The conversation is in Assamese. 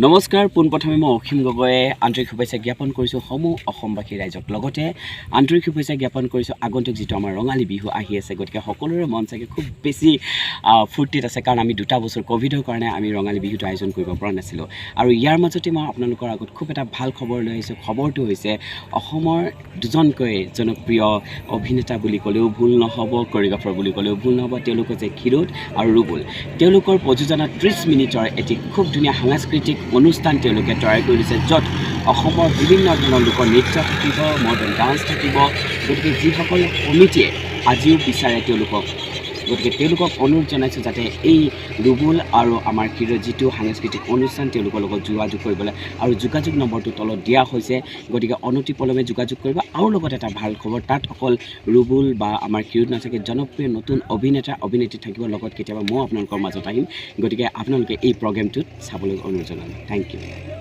নমস্কাৰ পোনপ্ৰথমে মই অসীম গগৈয়ে আন্তৰিক শুভেচ্ছা জ্ঞাপন কৰিছোঁ সমূহ অসমবাসী ৰাইজক লগতে আন্তৰিক শুভেচ্ছা জ্ঞাপন কৰিছোঁ আগন্তুক যিটো আমাৰ ৰঙালী বিহু আহি আছে গতিকে সকলোৰে মন চাগে খুব বেছি ফূৰ্তিত আছে কাৰণ আমি 2টা বছৰ কোভিডৰ কাৰণে আমি ৰঙালী বিহুটো আয়োজন কৰিব পৰা নাছিলোঁ আৰু ইয়াৰ মাজতে মই আপোনালোকৰ আগত খুব এটা ভাল খবৰ লৈ আহিছোঁ খবৰটো হৈছে অসমৰ দুজনকৈ জনপ্ৰিয় অভিনেতা বুলি ক'লেও ভুল নহ'ব কোৰিঅগ্ৰাফাৰ বুলি ক'লেও ভুল নহ'ব তেওঁলোক হৈছে ক্ষীৰোদ আৰু ৰুবুল তেওঁলোকৰ প্ৰযোজনাত 30 মিনিটৰ এটি খুব ধুনীয়া সাংস্কৃতিক অনুষ্ঠান তেওঁলোকে তৈয়াৰ কৰিছে য'ত অসমৰ বিভিন্ন ধৰণৰ লোকৰ নৃত্য থাকিব মডাৰ্ণ ডান্স থাকিব গতিকে যিসকল কমিটিয়ে আজিও বিচাৰে তেওঁলোকক অনুৰোধ জনাইছোঁ যাতে এই ৰুবুল আৰু আমাৰ ক্ষীৰোদ যিটো সাংস্কৃতিক অনুষ্ঠান তেওঁলোকৰ লগত যোগাযোগ কৰিবলৈ আৰু যোগাযোগ নম্বৰটো তলত দিয়া হৈছে গতিকে অনতিপলমে যোগাযোগ কৰিব আৰু লগতে এটা ভাল খবৰ তাত অকল ৰুবুল বা আমাৰ ক্ষীৰোদ নাথাকে জনপ্ৰিয় নতুন অভিনেত্ৰী থাকিব লগত কেতিয়াবা মই আপোনালোকৰ মাজত আহিম গতিকে আপোনালোকে এই প্ৰগ্ৰেমটোত চাবলৈ অনুৰোধ জনালোঁ থেংক ইউ